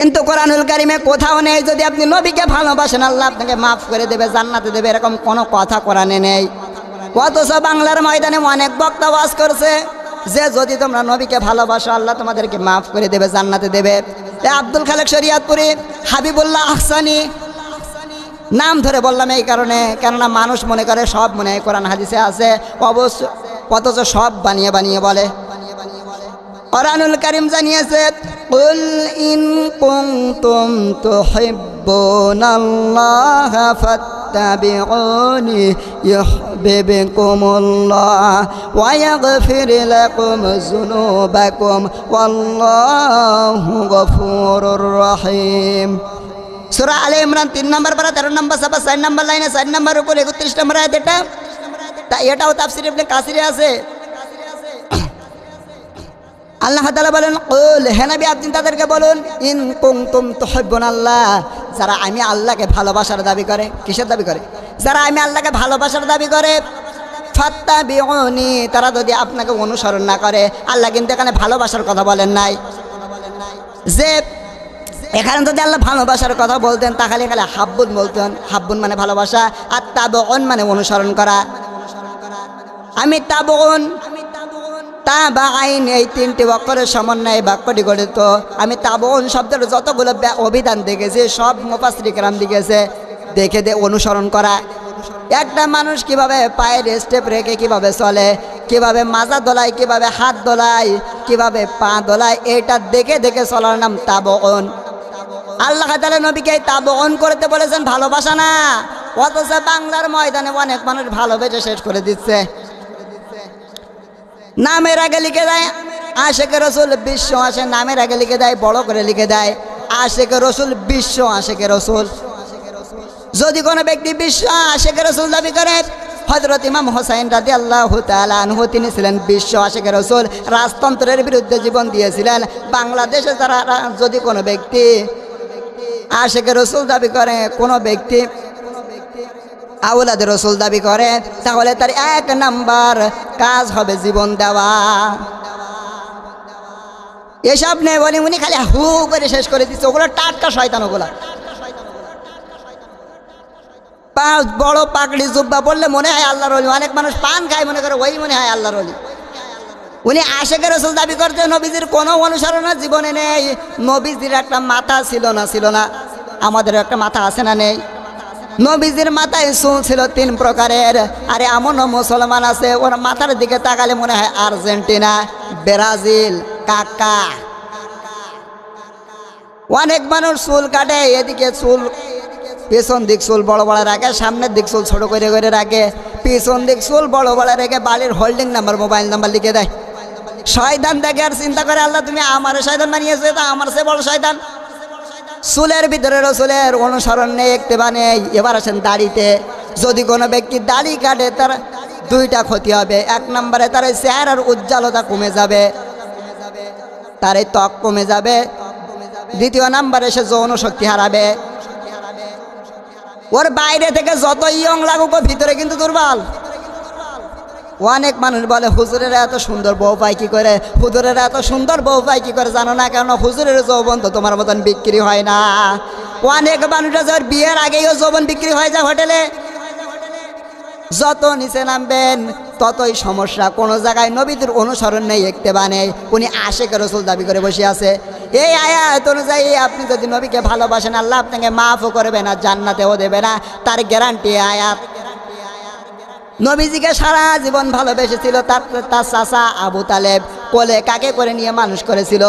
কিন্তু কোরআনুল কারিমে কোথাও নেই যদি আপনি নবীকে ভালোবাসেন আল্লাহ আপনাকে মাফ করে দেবে, জান্নাতে দেবে, এরকম কোনো কথা কোরআনে নেই। অথচ বাংলার ময়দানে অনেক বক্তা ওয়াজ করছে যে যদি তোমরা নবীকে ভালোবাসো আল্লাহ তোমাদেরকে মাফ করে দেবে, জান্নাতে দেবে। আব্দুল খালেক শরিয়াতপুরি, হাবিবুল্লাহ আহসানি নাম ধরে বললাম এই কারণে, কেননা মানুষ মনে করে সব মনে হয় কোরআন হাদিসে আছে, অবশ্য অথচ সব বানিয়ে বানিয়ে বলে। কোরআনুল কারীম জানিয়েছে কুল ইন কুনতুম তুহিব্বুনাল্লাহ ফাত্তাবিউনি ইউহিব্বুকুমুল্লাহ ওয়া ইয়াগফির লাকুম যুনুবাকুম ওয়াল্লাহু গফুরুর রহিম। সূরা আলে ইমরান 3 নম্বর পারা 13 নম্বর সাফা 4 নম্বর লাইনে 4 নম্বর উপর 31 নম্বর আয়াত। এটাও তাফসীর ইবনে কাসিরে আছে। আল্লাহ তাআলা বলেন কুল, হে নবী আপনি তাদেরকে বলুন ইন কুনতুম তুহিব্বুনাল্লাহ, যারা আমি আল্লাহকে ভালোবাসার দাবি করে। কিসের দাবি করে? যারা আমি আল্লাহকে ভালোবাসার দাবি করে, ফাত্তাবিউনি, তারা যদি আপনাকে অনুসরণ না করে। আল্লাহ কিন্তু এখানে ভালোবাসার কথা বলেন নাই। যে এখানে যদি আল্লাহ ভালোবাসার কথা বলতেন তাহলে এখানে হাব্বুন বলতেন। হাব্বুন মানে ভালোবাসা, আর তাবউন মানে অনুসরণ করা। আমি তাবউন তাবাইন এই 3টি অক্ষরের সমন্বয়ে বাক্যটি গঠিত। আমি তাবউন শব্দের যতগুলো অভিধান দেখেছি সব মুফাসসির কেরাম লিখেছে দেখে অনুসরণ করা। একটা মানুষ কিভাবে পায়ের স্টেপ রেখে কিভাবে চলে, কিভাবে মাজা দোলায়, কিভাবে হাত দোলায়, কিভাবে পা দোলায়, এটা দেখে দেখে চলার নাম তাবউন। আল্লাহ তাআলা নবীকে তাবউন করতে বলেছেন, ভালোবাসা না। অথচ বাংলার ময়দানে অনেক মানুষ ভালোবেসে শেষ করে দিচ্ছে। নামের আগে লিখে দেয় আশেকে রসুল বিশ্ব আসে, নামের আগে লিখে দেয় বড় করে লিখে দেয় আশেকে রসুল বিশ্ব আশেকে রসুল। যদি কোনো ব্যক্তি বিশ্ব আশেকে রসুল দাবি করে, হযরত ইমাম হোসেন রাদিয়াল্লাহু তাআলা আনহু তিনি ছিলেন বিশ্ব আশেকে রসুল, রাজতন্ত্রের বিরুদ্ধে জীবন দিয়েছিলেন। বাংলাদেশে যারা যদি কোনো ব্যক্তি আশেকে রসুল দাবি করে, কোনো ব্যক্তি আওলাদ রসুল দাবি করে, তাহলে তার 1 নাম্বার কাজ হবে জীবন দেওয়া। এসব নেই বলি উনি খালি হু করে শেষ করে দিচ্ছে। ওগুলো টাটকা শয়তান। ওগুলা বড় পাগড়ি জুব্বা বললে মনে হয় আল্লাহর ওলি। অনেক মানুষ পান খায় মনে করে ওই মনে হয় আল্লাহর ওলি। উনি আশেকে রসুল দাবি করতে, নবীজির কোনো অনুসরণ জীবনে নেই। নবীজির একটা মাথা ছিল না? আমাদের একটা মাথা আছে না নেই? নবীজির মাথায় চুল ছিল 3 প্রকারের। আরে এমনও মুসলমান আছে ওর মাথার দিকে তাকালে মনে হয় আর্জেন্টিনা, ব্রাজিল, কাকা। অনেক মানুষ চুল কাটে, এদিকে চুল পেছন দিক চুল বড় বড় রাখে, সামনের দিক চুল ছোট করে করে রাখে, পিছন দিক চুল বড় বড় রেখে বাড়ির হোল্ডিং নাম্বার, মোবাইল নাম্বার লিখে দেয়। শয়তান দেখে আর চিন্তা করে আল্লাহ তুমি আমার শয়তান বানিয়েছো, এটা আমার চেয়ে বড় শয়তান। চুলের ভিতরে রসুলের অনুসরণ নেই, ইত্তেবা নেই। এবার আসেন দাড়িতে। যদি কোনো ব্যক্তি দাড়ি কাটে তার 2টা ক্ষতি হবে। 1 নম্বরে তার চেহারার উজ্জ্বলতা কমে যাবে, তার ত্বক কমে যাবে। 2য় নম্বরে সে যৌন শক্তি হারাবে। ওর বাইরে থেকে যত ইয়ং লাগুক ভিতরে কিন্তু দুর্বল। অনেক মানুষ বলে হুজুরেরা এত সুন্দর বউ পায় কি করে, হুজুরেরা এত সুন্দর বউ পায় কি করে জানো না? কেন হুজুরের যৌবন তো তোমার মতন বিক্রি হয় না। অনেক মানুষরা যার বিয়ের আগেও যৌবন বিক্রি হয়ে যায় হোটেলে। যত নিচে নামবেন ততই সমস্যা। কোনো জায়গায় নবীদের অনুসরণ নেই, ইত্তেবা নেই। উনি আশেকে রসুল দাবি করে বসে আছে। এই আয়াত অনুযায়ী আপনি যদি নবীকে ভালোবাসেন আল্লাহ আপনাকে মাফও করবে না, জান্নাতেও দেবে না, তার গ্যারান্টি আয়াত। নবীজিকে সারা জীবন ভালোবেসেছিল তার চাচা আবু তালেব। কোলে কাকে করে নিয়ে মানুষ করেছিল।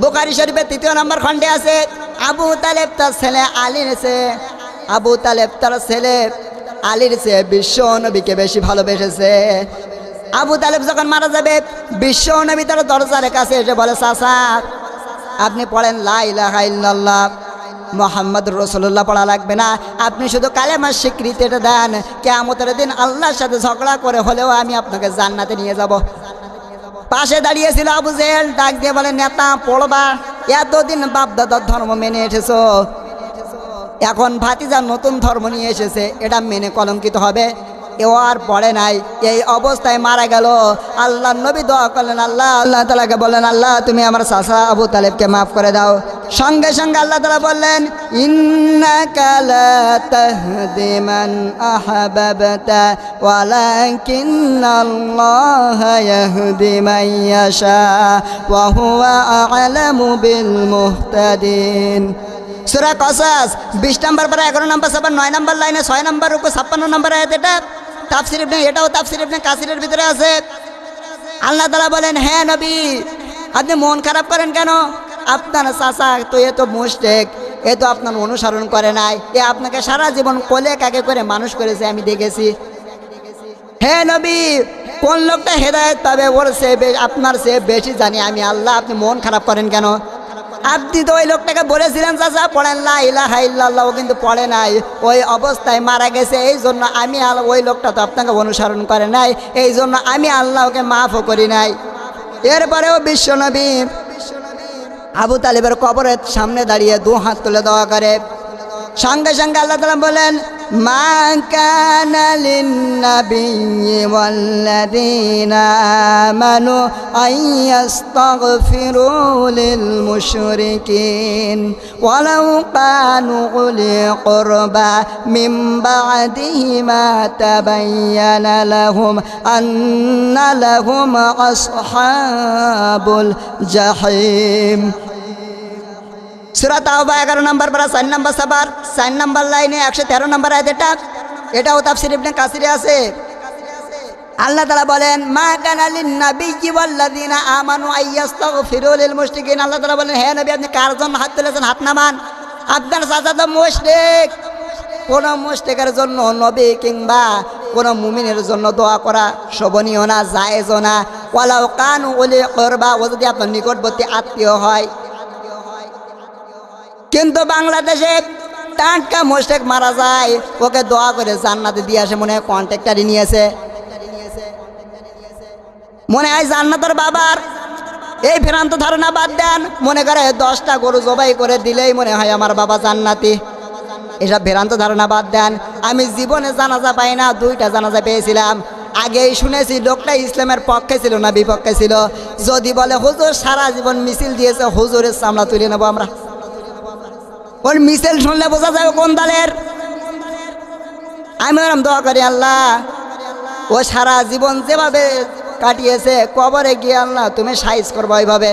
বুখারী শরীফের 3 নম্বর খণ্ডে আছে আবু তালেব তার ছেলে আলীর চেয়ে, আবু তালেব তার ছেলে আলীর চেয়ে বিশ্ব নবীকে বেশি ভালোবেসেছে। আবু তালেব যখন মারা যাবে বিশ্ব নবী তার দরজার কাছে এসে বলে, চাচা আপনি পড়েন লা ইলাহা ইল্লাল্লাহ মুহাম্মাদুর রাসূলুল্লাহ পড়া লাগবে না, আপনি শুধু কালেমার স্বীকৃতিটা দেন। কিয়ামতের দিন আল্লাহর সাথে ঝগড়া করে হলেও আমি আপনাকে জান্নাতে নিয়ে যাব। পাশে দাঁড়িয়েছিল আবু জেহেল, ডাক দিয়ে বলে, নেতা পড়বা, এতদিন বাপ দাদার ধর্ম মেনে এসেছো, এখন ভাতিজা নতুন ধর্ম নিয়ে এসেছে, এটা মেনে কলঙ্কিত হবে। এও আর পড়ে নাই, এই অবস্থায় মারা গেল। আল্লাহ নবী দোয়া করলেন, আল্লাহ তাআলাকে বললেন, আল্লাহ তুমি আমার চাচা আবু তালেবকে মাফ করে দাও। সঙ্গে সঙ্গে আল্লাহ তাআলা বললেন, ইন্নাকা লা তাহদি মান আহবাবতা ওয়ালাকিন্নাল্লাহা ইয়াহদি মান ইয়াশা ওয়া হুয়া আ'লামু বিল মুহতাদিন। সূরা কসাস 20 নম্বর পারা 11 নম্বর সবার 9 নম্বর লাইনে 6 নম্বর রুকু 56 নম্বর আয়াত। এটা তাফসীর ইবনে, এটাও তাফসীর ইবনে কাসিরের ভিতরে আছে। আল্লাহ তাআলা বলেন, হ্যাঁ নবী আপনি মন খারাপ করেন কেন? আপনার চাচা তো এ তো মুশরিক, এ তো আপনার অনুসরণ করে নাই, এ আপনাকে সারা জীবন কোলে কাকে করে মানুষ করেছে আমি দেখেছি। হে নবী কোন লোকটা হেদায়েত পাবে ওর সে আপনার সে বেশি জানি আমি আল্লাহ, আপনি মন খারাপ করেন কেন? আপনি তো ওই লোকটাকে বলেছিলেন চাচা পড়েন লা ইলাহা ইল্লাল্লাহ, ও কিন্তু পড়ে নাই, ওই অবস্থায় মারা গেছে। এই জন্য আমি ওই লোকটা তো আপনাকে অনুসরণ করে নাই, এই জন্য আমি আল্লাহকে মাফও করি নাই। এরপরেও বিশ্বনবী আবু তালেবের কবরের সামনে দাঁড়িয়ে 2 হাত তুলে দোয়া করে। সঙ্গে সঙ্গে আল্লাহ তাআলা বলেন, মা কানা লিন-নাবিয়্যি ওয়াল্লাযীনা আমানু আইয়াস্তাগফিরু লিল মুশরিকিন ওয়ালাউ কানু উলি কুরবা মিন বা'দিহি মা তাবায়্যানা লাহুম আন্না লাহুম আসহাবুল জাহিম। সূরা তাওবা 11 নম্বর পারা 4 নম্বর সাবার 4 নম্বর লাইনে 113 নম্বর আয়াত। এটাও তাফসীর ইবনে কাসিরে আছে। আল্লাহ তাআলা বলেন, মা কানা লিন-নাবিয়্যি ওয়াল্লাযীনা আমানু আইয়াস্তাগফিরু লিল মুশরিকিন। আল্লাহ তাআলা বলেন, হে নবী আপনি কার জন্য হাত তুলেছেন? হাত নামান। আপনার চাচা তো মুশরিক, কোন মুশরিকের জন্য নবী কিংবা কোন মুমিনের জন্য দোয়া করা শোভনীয় না, জায়েজও না। ওয়ালাউ কানু উলি কুরবা, ও যদি আপনার নিকটবর্তী আত্মীয় হয়। কিন্তু বাংলাদেশে টাটকা মুশরিক মারা যায়, ওকে দোয়া করে জান্নাতে দিয়ে আসে, মনে হয় কন্ট্রাক্টরি নিয়েছে, মনে হয় জান্নাতের বাবার। এই ভ্রান্ত ধারণা বাদ দেন, মনে করে 10টা গরু জবাই করে দিলেই মনে হয় আমার বাবা জান্নাতি। এসব ভ্রান্ত ধারণা বাদ দেন। আমি জীবনে জানাজা পাই না, 2টা জানাজা পেয়েছিলাম। আগেই শুনেছি লোকটা ইসলামের পক্ষে ছিল না বিপক্ষে ছিল। যদি বলে হুজুর সারা জীবন মিছিল দিয়েছে, হুজুরের চামড়া তুলে নেবো আমরা। ওর মিছিল শুনলে বোঝা যাবে কোন দলের। আমি ওরম দোয়া করি, আল্লাহ ও সারা জীবন যেভাবে কাটিয়েছে, কবরে গিয়ে আল্লাহ তুমি সাইজ করবো ওইভাবে।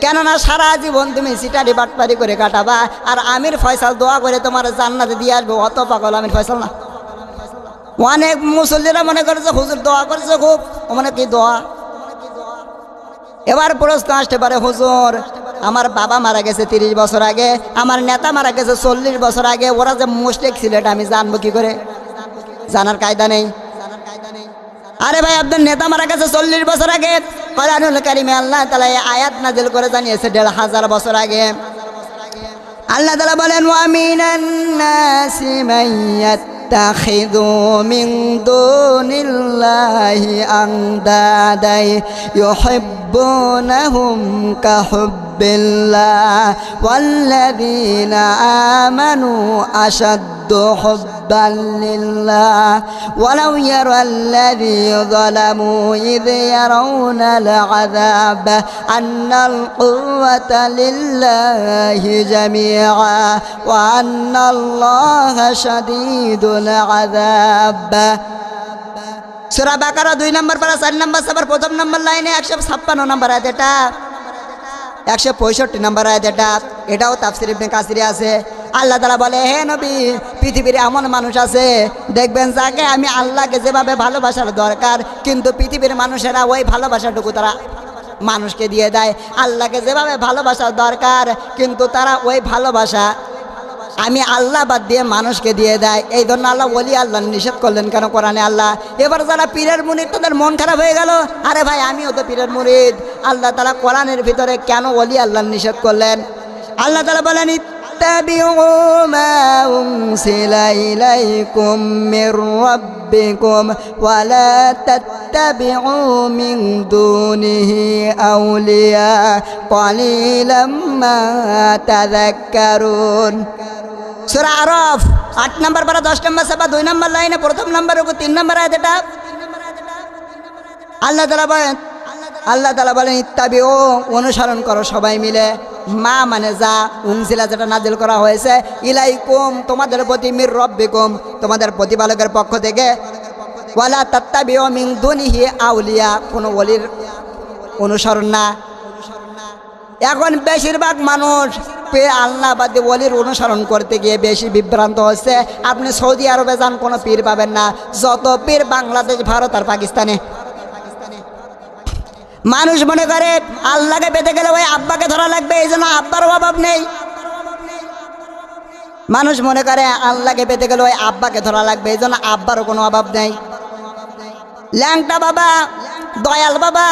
কেননা সারা জীবন তুমি সিটারি বাটপারি করে কাটাবা, আর আমির ফয়সাল দোয়া করে তোমার জান্নাতে দিয়ে আসবো। অত পাগল আমির ফয়সাল না। অনেক মুসল্লিরা মনে করেছে হুজুর দোয়া করেছে খুব, ও মনে কি দোয়া। এবার প্রশ্ন আসতে পারে, হুজুর আমার বাবা মারা গেছে 30 বছর আগে, আমার নেতা মারা গেছে 40 বছর আগে, ওরা যে মুশরিক ছিল এটা আমি জানবো কি করে? জানার কায়দা নেই। আরে ভাই আপনার নেতা মারা গেছে 40 বছর আগে, কোরআনুল কারীমে আল্লাহ তাআলা এই আয়াত নাযিল করে জানিয়েছে 1500 বছর আগে। আল্লাহ তাআলা বলেন, ওয়া মিনান নাসি মান ইয়াত্তাখিযু মিন দুনিল্লাহি আনদাদা ইউহিব্বুনাহুম কাহুব্বিল্লাহ ওয়াল্লাযীনা আমানু আশাদ্দু হুব্বান লিল্লাহ ওয়ালাউ ইয়ারাল্লাযী যালামু ইয ইয়ারাউনাল আযাব আন্নাল কুওয়াতা লিল্লাহি জামিআ ওয়া আন্নাল্লাহা শাদীদুল আযাব। সূরা বাকারা 2 নম্বর পারা 4 নম্বর সাবার 1 নম্বর লাইনে 156 নম্বর আয়াত। এটা 165 নম্বর আয়াত। এটাও তাফসীর ইবনে কাসিরে আছে। আল্লাহ তাআলা বলে, হে নবী পৃথিবীর এমন মানুষ আছে দেখবেন যাকে আমি আল্লাহকে যেভাবে ভালোবাসার দরকার, কিন্তু পৃথিবীর মানুষেরা ওই ভালোবাসাটুকু তারা মানুষকে দিয়ে দেয়। আল্লাহকে যেভাবে ভালোবাসার দরকার, কিন্তু তারা ওই ভালোবাসা আমি আল্লাহ বাদ দিয়ে মানুষকে দিয়ে দেয়। এই জন্য আল্লাহ ওলি আল্লাহ নিষেধ করলেন কেন কোরআনে আল্লাহ। এবার যারা পীরের মুরিদ তাদের মন খারাপ হয়ে গেল, আরে ভাই আমিও তো পীরের মুরিদ। আল্লাহ তাআলা কোরআনের ভিতরে কেন ওলি আল্লাহ নিষেধ করলেন? আল্লাহ তাআলা বলেন, ইত্তাবিউ মা উনসিলা ইলাইকুম মির রাব্বিকুম ওয়া লা তাত্তাবিউ মিন দুনিহি আউলিয়া কালিলাম মা তাযাক্কারুন। সূরা আরাফ 8 নম্বর পারা 10 নম্বর সাফা 2 নম্বর লাইনে প্রথম নম্বর রুকু 3 নম্বর আয়াত এটা। আল্লাহ তাআলা বলেন ইত্তাবিউ, অনুসরণ করো সবাই মিলে, মা মানে যা, উনজিলা যেটা নাজিল করা হয়েছে, ইলাইকুম তোমাদের প্রতি, মির রব্বিকুম তোমাদের প্রতিপালকের পক্ষ থেকে, ওয়ালা তাত্তাবিউ মিন দুনিহি আউলিয়া, কোনো ওলির অনুসরণ না। এখন বেশিরভাগ মানুষ আল্লাহ বাদে ওলির অনুসরণ করতে গিয়ে বেশি বিভ্রান্ত হচ্ছে। আপনি সৌদি আরবে যান, কোনো পীর পাবেন না, যত পীর বাংলাদেশ, ভারত আর পাকিস্তানে। মানুষ মনে করে আল্লাহকে পেতে গেলে ওই আব্বাকে ধরা লাগবে, এই জন্য আব্বারও অভাব নেই। মানুষ মনে করে আল্লাহকে পেতে গেলে ওই আব্বাকে ধরা লাগবে, এই জন্য আব্বারও কোনো অভাব নেই। ল্যাংটা বাবা, দয়াল বাবা,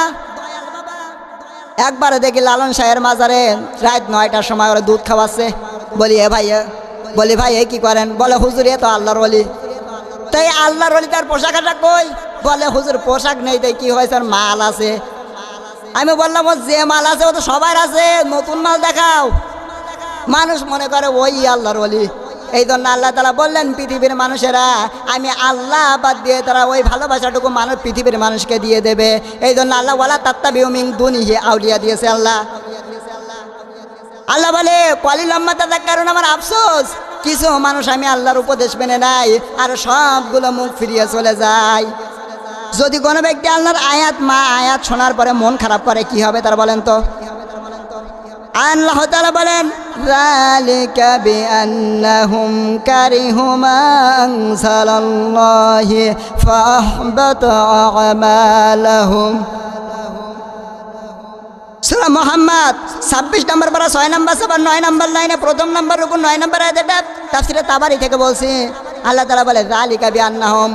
একবারে দেখি লালন শাহের মাজারে রাত 9টার সময় ওরা দুধ খাওয়াচ্ছে। বলি ভাই এ কি করেন? বলে হুজুর এ তো আল্লাহর ওলি। তাই আল্লাহর ওলি তার পোশাক আশাক কই? বলে হুজুর পোশাক নেই, তাই কি হয়েছে, আর মাল আছে। আমি বললাম ও যে মাল আছে ও তো সবার আছে, নতুন মাল দেখাও। মানুষ মনে করে ওই আল্লাহর ওলি। এই জন্য আল্লাহ তাআলা বললেন পৃথিবীর মানুষেরা, আমি আল্লাহ বাদ দিয়ে তারা ওই ভালোবাসাটুকু মানুষ পৃথিবীর মানুষকে দিয়ে দেবে। এই জন্য আল্লাহ ওয়ালা তাত্তাবিউ মিন দুনিহি আউলিয়া দিয়েছে আল্লাহ। আল্লাহ বলে কলিলাম্মা তাযাক্কারুন, আমার আফসোস কিছু মানুষ আমি আল্লাহর উপদেশ মেনে নাই আর সবগুলো মুখ ফিরিয়ে চলে যায়। যদি কোনো ব্যক্তি আল্লাহর আয়াত শোনার পরে মন খারাপ করে কি হবে তার বলেন তো? আল্লাহ তাআলা বলেন যালিকা বিআন্নাহুম কারিহু মা আনজালাল্লাহি ফাআহবাতা আমালাহুম। সূরা মুহাম্মদ 26 নম্বর পারা 6 নম্বর সাফা 9 নম্বর লাইনে প্রথম নম্বর রুকু 9 নম্বর আয়াত। এটা তাফসীরে তাবারি থেকে বলছি। আল্লাহ তাআলা বলে যালিকা বিআন্নাহুম,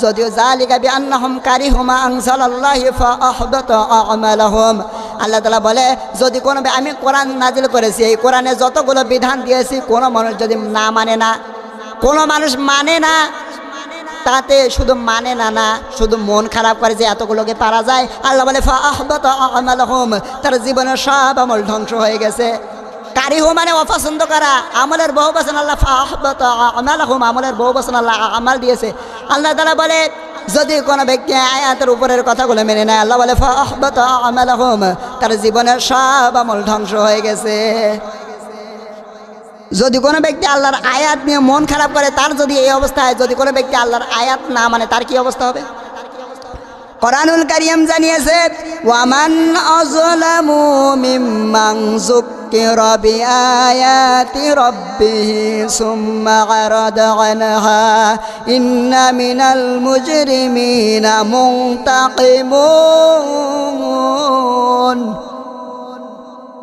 যদিও যালিকা বিআন্নাহুম কারিহু মা আনজালাল্লাহি ফাআহবাতা আমালাহুম। আল্লাহ তাআলা বলে যদি কোনো, আমি কোরআন নাজিল করেছি, এই কোরআনে যতগুলো বিধান দিয়েছি কোনো মানুষ যদি না মানে না, কোনো মানুষ মানে না, তাতে শুধু মানে না শুধু মন খারাপ করে যে এতগুলোকে পারা যায়, আল্লাহ বলে ফাআহবাতা আমালাহুম, তার জীবনের সব আমল ধ্বংস হয়ে গেছে। কারিহু মানে অপছন্দ করা, আমলের বহু বচন আল্লাহ ফাআহবাতা আমালাহুম, আমলের বহু বচন আল্লাহ আমাল দিয়েছে। আল্লাহ তাআলা বলে যদি কোনো ব্যক্তি আয়াতের উপরের কথাগুলো মেনে নেয়, আল্লাহ বলে ফাআহবাতা আমালাহুম, তার জীবনের সব আমল ধ্বংস হয়ে গেছে। যদি কোনো ব্যক্তি আল্লাহর আয়াত নিয়ে মন খারাপ করে, তার যদি এই অবস্থা হয়, যদি কোনো ব্যক্তি আল্লাহর আয়াত না মানে তার কি অবস্থা হবে? কোরআনুল কারীম জানিয়েছে ওয়ামান আযলামু মিম্মান যুক্কিরা বিআয়াতি রাব্বিহি সুম্মা আরাদা আনহা ইন্না মিনাল মুজরিমিনা মুনতাকিমুন।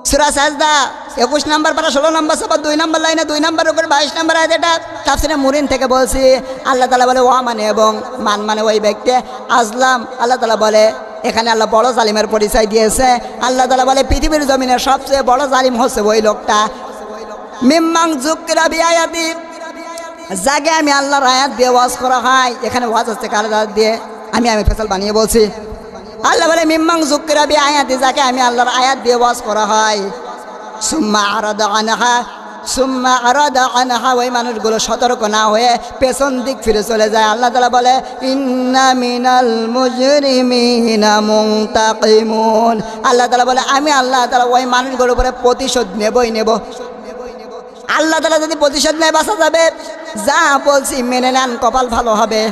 সূরা সাজদা 21 নম্বর পারা 16 নম্বর সাফা 2 নম্বর লাইনে 2 নম্বর রুকুর 22 নম্বর আয়াত। এটা তাফসীরে মুরিন থেকে বলছি। আল্লাহ তাআলা বলে ওয়া মানে এবং মান মানে ওই ব্যক্তি, আজলাম আল্লাহ তাআলা বলে এখানে আল্লাহ বড় জালিমের পরিচয় দিয়েছে। আল্লাহ তাআলা বলে পৃথিবীর জমিনের সবচেয়ে বড় জালিম হচ্ছে ওই লোকটা মিম্মান যুক্কিরা বিআয়াতি, যাকে আমি আল্লাহর আয়াত দিয়ে ওয়াজ করা হয়। এখানে ওয়াজ হচ্ছে কার আয়াত দিয়ে? আমি ফেসাল বানিয়ে বলছি। আল্লাহ বলে মিম্মান যুক্কিরা বিআয়াতি, যাকে আমি আল্লাহর আয়াত দিয়ে ওয়াজ করা হয়। সুম্মা আরাদা আনহা, ওই মানুষগুলো সতর্ক না হয়ে পেছন দিক ফিরে চলে যায়। আল্লাহ তাআলা বলে ইন্না মিনাল মুজরিমিনা মুনতাকিমুন। আল্লাহ তাআলা বলে আমি আল্লাহ তাআলা ওই মানুষগুলোর উপরে প্রতিশোধ নেবই নেব। আল্লাহ তাআলা যদি প্রতিশোধ নেয় বাঁচা যাবে। যা বলছি মেনে নেন, কপাল ভালো হবে।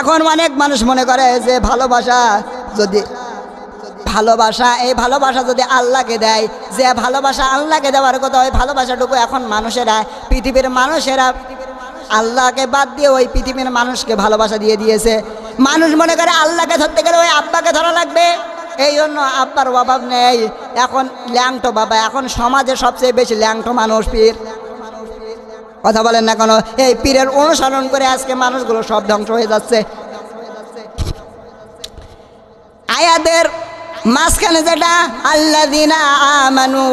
এখন অনেক মানুষ মনে করে যে এই ভালোবাসা যদি আল্লাহকে দেয়, যে ভালোবাসা আল্লাহকে দেওয়ার কথা, ওই ভালোবাসাটুকু এখন মানুষেরা, পৃথিবীর মানুষেরা আল্লাহকে বাদ দিয়ে ওই পৃথিবীর মানুষকে ভালোবাসা দিয়ে দিয়েছে। মানুষ মনে করে আল্লাহকে ধরতে গেলে ওই আব্বাকে ধরা লাগবে, এই জন্য আব্বার অভাব নেই। এখন ল্যাংটো বাবা, এখন সমাজে সবচেয়ে বেশি ল্যাংটো মানুষ পীর। কথা বলেন না কেন? এই পীরের অনুসরণ করে আজকে মানুষগুলো সব ধ্বংস হয়ে যাচ্ছে। আয়াতের মাঝখানে যেটা আল্লাযীনা আমানু,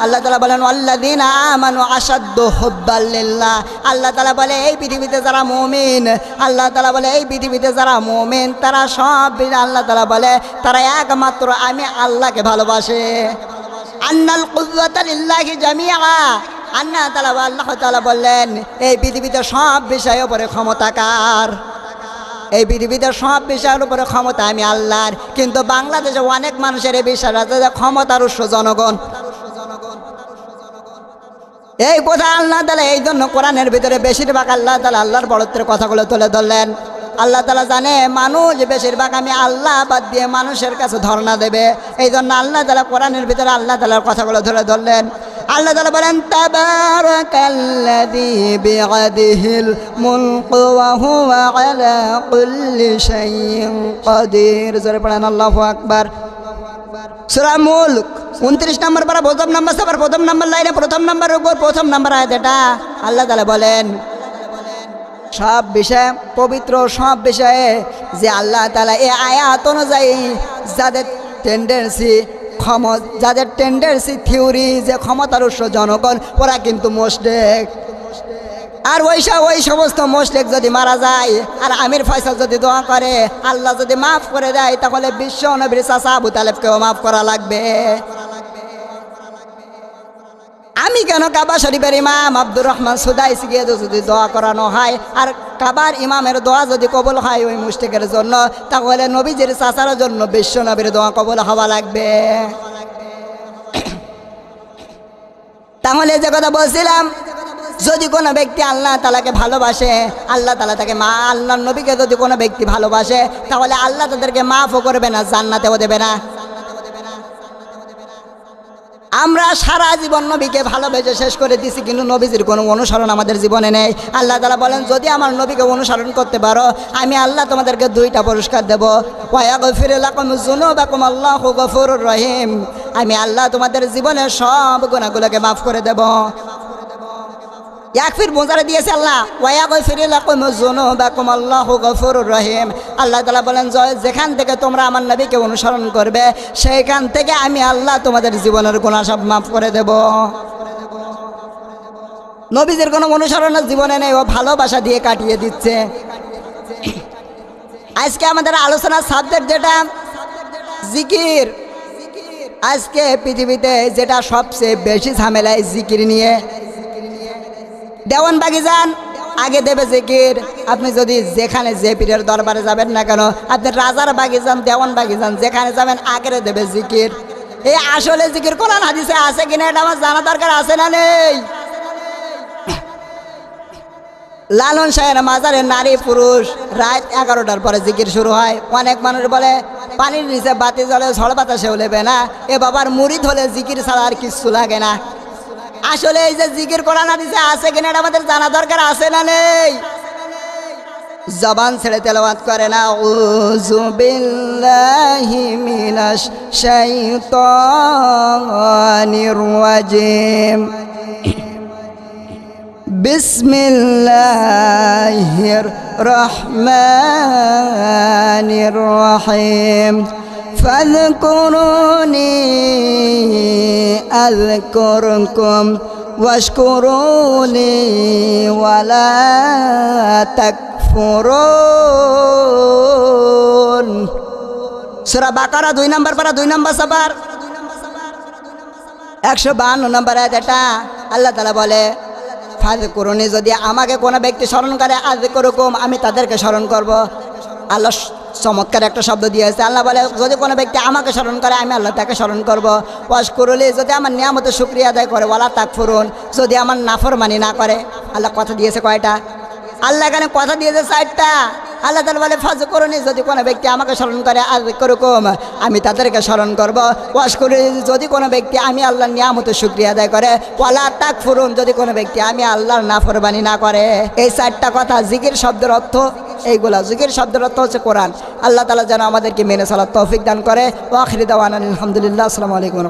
আল্লাহ তাআলা বলেন আল্লাযীনা আমানু আশাদ্দু হুব্বাল লিল্লাহ। আল্লাহ তাআলা বলে এই পৃথিবীতে যারা মুমিন, আল্লাহ তাআলা বলে এই পৃথিবীতে যারা মুমিন তারা সব, আল্লাহ তাআলা বলে তারা একমাত্র আমি আল্লাহকে ভালোবাসে। আন্নাল কুওয়াতা লিল্লাহি জামিআ, আল্লাহ তাআলা বললেন এই পৃথিবীতে সব বিষয়ের উপরে ক্ষমতা কার? এই পৃথিবীতে সব বিষয়ের উপরে ক্ষমতা আমি আল্লাহর, কিন্তু বাংলাদেশে অনেক মানুষের এই বিশ্বাস আছে যে ক্ষমতার উৎস জনগণ। এই কথা আল্লাহ তাআলা এই জন্য কোরআনের ভিতরে বেশিরভাগ আল্লাহ তাআলা আল্লাহর বড়ত্বের কথাগুলো তুলে ধরলেন। আল্লাহ তাআলা জানে মানুষ বেশিরভাগ আমি আল্লাহ বাদ দিয়ে মানুষের কাছে ধর্ণা দেবে, এই জন্য আল্লাহ তাআলা কোরআনের ভিতরে আল্লাহ তাআলার কথাগুলো তুলে ধরলেন। আল্লাহ তাআলা বলেন তাবারাকাল্লাযী বিআদিহিল মুলকু ওয়া হুয়া আলা কুল্লি শাইইন কাদির। জোরে পড়েন আল্লাহু আকবার। সূরা মুলক 29 নম্বর পারা প্রথম নম্বর সাবার প্রথম নম্বর লাইনে প্রথম নম্বরের উপর প্রথম নম্বর আয়াত এটা। আল্লাহ তাআলা বলেন সব বিষয়ে পবিত্র, সব বিষয়ে যে আল্লাহ তাআলা এই আয়াত অনুযায়ী যাদের টেন্ডেন্সি থিওরি যে ক্ষমতার উৎস জনগণ, ওরা কিন্তু মুশরিক। আর ওই সমস্ত মুশরিক যদি মারা যায় আর আমির ফয়সাল যদি দোয়া করে, আল্লাহ যদি মাফ করে দেয়, তাহলে বিশ্ব নবীর চাচা আবু তালেবকেও মাফ করা লাগবে। আমি কেন কাবা শরীফের ইমাম আব্দুর রহমান সুদাইসি গিয়ে যদি দোয়া করানো হয় আর কাবার ইমামের দোয়া যদি কবুল হয় ওই মুশরিকের জন্য, তাহলে নবীজির চাচার জন্য বিশ্ব নবীর দোয়া কবুল হওয়া লাগবে। তাহলে যে কথা বলছিলাম, যদি কোনো ব্যক্তি আল্লাহ তাআলাকে ভালোবাসে, আল্লাহ তাআলা তাকে আল্লাহর নবীকে যদি কোনো ব্যক্তি ভালোবাসে, তাহলে আল্লাহ তাদেরকে মাফও করবে না, জান্নাতেও দেবে না। আমরা সারা জীবন নবীকে ভালোবেসে শেষ করে দিছি, কিন্তু নবীজির কোনো অনুসরণ আমাদের জীবনে নেই। আল্লাহ তাআলা বলেন যদি আমার নবীকে অনুসরণ করতে পারো, আমি আল্লাহ তোমাদেরকে 2টা পুরস্কার দেব। ওয়া ইয়াগফিরু লাকুম যুনুবাকুম আল্লাহু গফুরুর রহিম। আমি আল্লাহ তোমাদের জীবনের সব গুনাহগুলোকে মাফ করে দেব। ইয়াগফির বোঝারে দিয়েছে আল্লাহ, ওয়া ইয়াগফিরু লাকুম যুনুবাকুম আল্লাহু গফুরুর রহিম। আল্লাহ তাআলা বলেন যেখান থেকে তোমরা আমার নবীকে অনুসরণ করবে, সেইখান থেকে আমি আল্লাহ তোমাদের জীবনের গুনাহ সব মাফ করে দেব। নবীদের কোনো অনুসরণের জীবনে নেই, ও ভালোবাসা দিয়ে কাটিয়ে দিচ্ছে। আজকে আমাদের আলোচনার সাবজেক্ট যেটা জিকির। আজকে পৃথিবীতে যেটা সবচেয়ে বেশি ঝামেলা এই জিকির নিয়ে। দেওয়ানবাগি যান, আগে দেবে জিকির। আপনি যদি যেখানে যে পীরের দরবারে যাবেন না কেন, আপনি রাজার বাগি যান, দেওয়ানবাগি যান, যেখানে যাবেন আগে দেবে জিকির। এই আসলে জিকির কোরআন হাদিসে আছে কিনা এটা আমার জানা দরকার, আছে না নেই? লালন শাহের মাজারে নারী পুরুষ রাত 11টার পরে জিকির শুরু হয়। অনেক মানুষ বলে পানির নিচে বাতি জ্বলে ঝড় বাতাসেও লেবে না, এ বাবার মুরিদ হলে জিকির ছাড়া আর কিছু লাগে না। আসলে এই যে জিকির কোরআন হাদিসে আছে কিনা এটা আমাদের জানা দরকার, আছে না নেই? জবান ছেড়ে তেলাওয়াত করে না আউযু বিল্লাহি মিনাশ শাইতানির রাজিম, বিসমিল্লাহির রহমানির রহিম, ফাযকুরুনি আযকুরকুম ওয়াশকুরুনি ওয়ালা তাকফুরুন। সূরা বাকারা 2 নম্বর পারা 2 নম্বর সাবার 152 নম্বর আয়াত। এটা আল্লাহ তাআলা বলে ফাযকুরুনি, যদি আমাকে কোনো ব্যক্তি স্মরণ করে, আযকুরকুম, আমি তাদেরকে স্মরণ করব। আল্লাহ চমৎকার একটা শব্দ দিয়েছে। আল্লাহ বলে যদি কোনো ব্যক্তি আমাকে স্মরণ করে, আমি আল্লাহ তাকে স্মরণ করব। ওয়াশকুরুলি, যদি আমার নিয়ামতের শুকরিয়া আদায় করে, ওয়ালা তাকফুরুন, যদি আমার নাফরমানি না করে। আল্লাহ কথা দিয়েছে কয়টা? আল্লাহ এখানে কথা দিয়েছে 4টা। আল্লাহ তাআলা বলে ফাযকুরুনি, যদি কোনো ব্যক্তি আমাকে স্মরণ করে, আযকুরকুম, আমি তাদেরকে স্মরণ করব। ওয়াশকুরুলি, যদি কোনো ব্যক্তি আমি আল্লাহর নিয়ামতের শুকরিয়া আদায় করে। ওয়ালা তাকফুরুন, যদি কোনো ব্যক্তি আমি আল্লাহর নাফরমানি না করে। এই 4টা কথা জিকির শব্দের অর্থ এইগুলা। জিকির শব্দের অর্থ হচ্ছে কোরআন। আল্লাহ তাআলা যেন আমাদেরকে মেনে চলার তৌফিক দান করে। ওয়া আখিরু দাওয়ানা আলহামদুলিল্লাহ। আসসালামু আলাইকুম।